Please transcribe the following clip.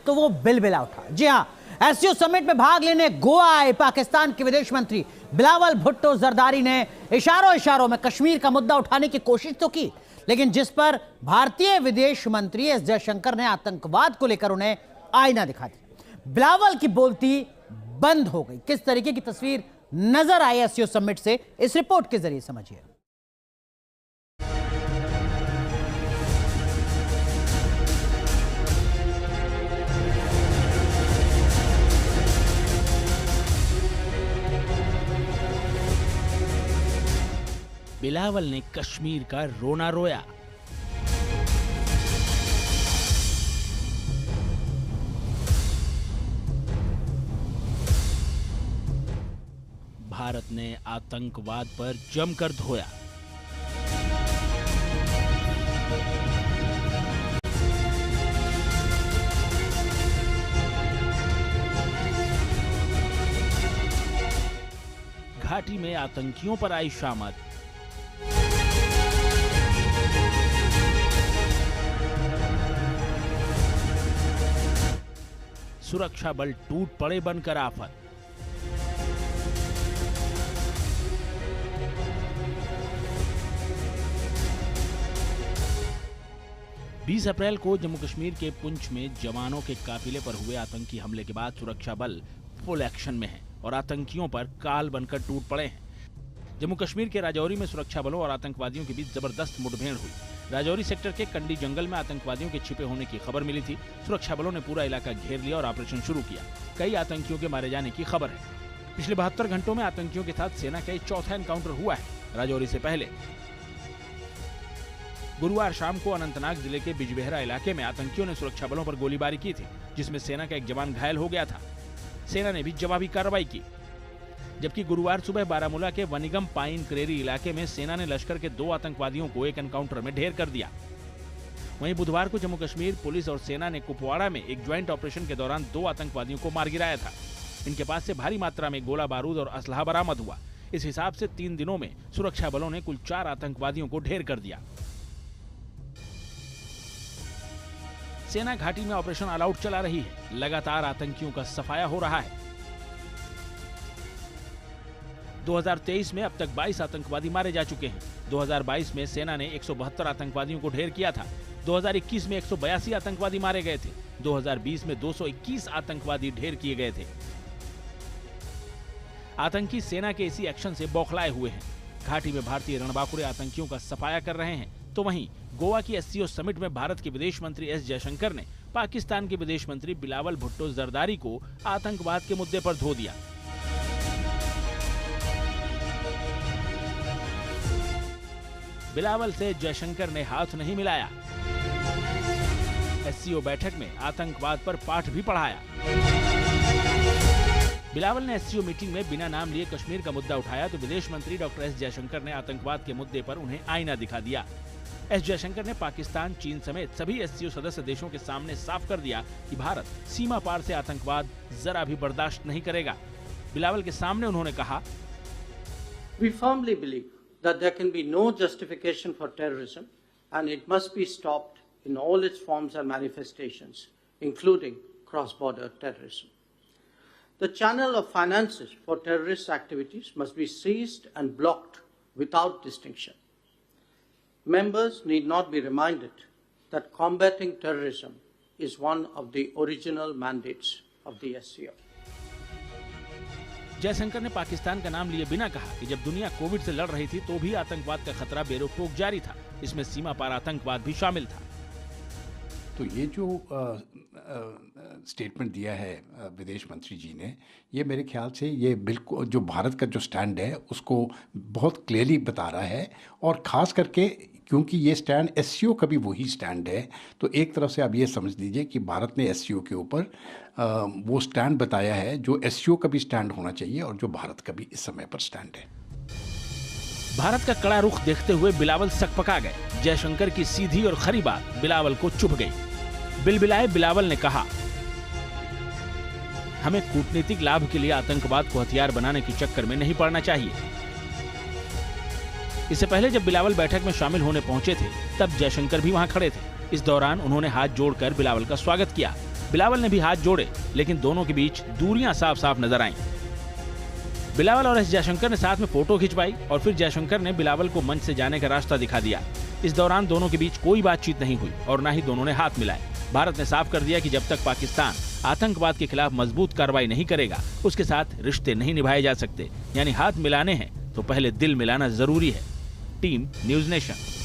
तो वो बिलबिला उठा। जी हां, एससीओ समिट में भाग लेने गोवा आए पाकिस्तान के विदेश मंत्री बिलावल भुट्टो जरदारी ने इशारों में कश्मीर का मुद्दा उठाने की कोशिश तो की, लेकिन जिस पर भारतीय विदेश मंत्री एस जयशंकर ने आतंकवाद को लेकर उन्हें आईना दिखा दिया। बिलावल की बोलती बंद हो गई। किस तरीके की तस्वीर नजर आई एससीओ समिट से, इस रिपोर्ट के जरिए समझिए। बिलावल ने कश्मीर का रोना रोया। भारत ने आतंकवाद पर जमकर धोया। घाटी में आतंकियों पर आई शामत। सुरक्षा बल टूट पड़े बनकर आफत। बीस अप्रैल को जम्मू कश्मीर के पुंछ में जवानों के काफिले पर हुए आतंकी हमले के बाद सुरक्षा बल फुल एक्शन में है और आतंकियों पर काल बनकर टूट पड़े हैं। जम्मू कश्मीर के राजौरी में सुरक्षा बलों और आतंकवादियों के बीच जबरदस्त मुठभेड़ हुई। राजौरी सेक्टर के कंडी जंगल में आतंकवादियों के छिपे होने की खबर मिली थी। सुरक्षा बलों ने पूरा इलाका घेर लिया और ऑपरेशन शुरू किया। कई आतंकियों के मारे जाने की खबर है। पिछले 72 घंटों में आतंकियों के साथ सेना का चौथा एनकाउंटर हुआ है। राजौरी से पहले गुरुवार शाम को अनंतनाग जिले के बिजबेहरा इलाके में आतंकियों ने सुरक्षा बलों पर गोलीबारी की थी, जिसमें सेना का एक जवान घायल हो गया था। सेना ने भी जवाबी कार्रवाई की। जबकि गुरुवार सुबह बारामूला के वनिगम पाइन क्रेरी इलाके में सेना ने लश्कर के 2 आतंकवादियों को एक एनकाउंटर में ढेर कर दिया। वहीं बुधवार को जम्मू कश्मीर पुलिस और सेना ने कुपवाड़ा में एक ज्वाइंट ऑपरेशन के दौरान 2 आतंकवादियों को मार गिराया था। इनके पास से भारी मात्रा में गोला बारूद और असलहा बरामद हुआ। इस हिसाब से 3 दिनों में सुरक्षा बलों ने कुल 4 आतंकवादियों को ढेर कर दिया। सेना घाटी में ऑपरेशन ऑल आउट चला रही है। लगातार आतंकियों का सफाया हो रहा है। 2023 में अब तक 22 आतंकवादी मारे जा चुके हैं। 2022 में सेना ने 172 आतंकवादियों को ढेर किया था। 2021 में 182 आतंकवादी मारे गए थे। 2020 में 221 आतंकवादी ढेर किए गए थे। आतंकी सेना के इसी एक्शन से बौखलाए हुए हैं। घाटी में भारतीय रणबांकुरे आतंकियों का सफाया कर रहे हैं। तो वहीं गोवा की एससीओ समिट में भारत के विदेश मंत्री एस जयशंकर ने पाकिस्तान के विदेश मंत्री बिलावल भुट्टो जरदारी को आतंकवाद के मुद्दे पर धो दिया। बिलावल से जयशंकर ने हाथ नहीं मिलाया। एससीओ बैठक में आतंकवाद पर पाठ भी पढ़ाया। बिलावल ने एससीओ मीटिंग में बिना नाम लिए कश्मीर का मुद्दा उठाया तो विदेश मंत्री डॉक्टर एस जयशंकर ने आतंकवाद के मुद्दे पर उन्हें आईना दिखा दिया। एस जयशंकर ने पाकिस्तान, चीन समेत सभी एससीओ सदस्य देशों के सामने साफ कर दिया कि भारत सीमा पार से आतंकवाद जरा भी बर्दाश्त नहीं करेगा। बिलावल के सामने उन्होंने कहा, We firmly believe that there can be no justification for terrorism and it must be stopped in all its forms and manifestations, including cross-border terrorism. The channel of finances for terrorist activities must be seized and blocked without distinction. Members need not be reminded that combating terrorism is one of the original mandates of the SCO. Jaishankar ने पाकिस्तान का नाम लिए बिना कहा कि जब दुनिया Covid से लड़ रही थी तो भी आतंकवाद का खतरा बेरोक-टोक जारी था। इसमें सीमा पार आतंकवाद भी शामिल था। तो ये जो स्टेटमेंट दिया है विदेश मंत्री जी ने, ये मेरे ख्याल से ये बिल्कुल जो भारत का जो स्टैंड है उसको बहुत क्लियरली बता रहा है। और ख़ास करके क्योंकि ये स्टैंड एससीओ का भी वही स्टैंड है, तो एक तरफ से आप ये समझ लीजिए कि भारत ने एससीओ के ऊपर वो स्टैंड बताया है जो एससीओ का भी स्टैंड होना चाहिए और जो भारत का भी इस समय पर स्टैंड है। भारत का कड़ा रुख देखते हुए बिलावल सकपका गए। जयशंकर की सीधी और खरी बात बिलावल को चुभ गई। बिलबिलाए बिलावल ने कहा, हमें कूटनीतिक लाभ के लिए आतंकवाद को हथियार बनाने के चक्कर में नहीं पड़ना चाहिए। इससे पहले जब बिलावल बैठक में शामिल होने पहुंचे थे तब जयशंकर भी वहां खड़े थे। इस दौरान उन्होंने हाथ जोड़कर बिलावल का स्वागत किया। बिलावल ने भी हाथ जोड़े, लेकिन दोनों के बीच दूरियां साफ साफ नजर आईं। बिलावल और एस जयशंकर ने साथ में फोटो खिंचवाई और फिर जयशंकर ने बिलावल को मंच से जाने का रास्ता दिखा दिया। इस दौरान दोनों के बीच कोई बातचीत नहीं हुई और न ही दोनों ने हाथ मिलाए। भारत ने साफ कर दिया कि जब तक पाकिस्तान आतंकवाद के खिलाफ मजबूत कार्रवाई नहीं करेगा, उसके साथ रिश्ते नहीं निभाए जा सकते। यानी हाथ मिलाने हैं तो पहले दिल मिलाना जरूरी है। Team news nation.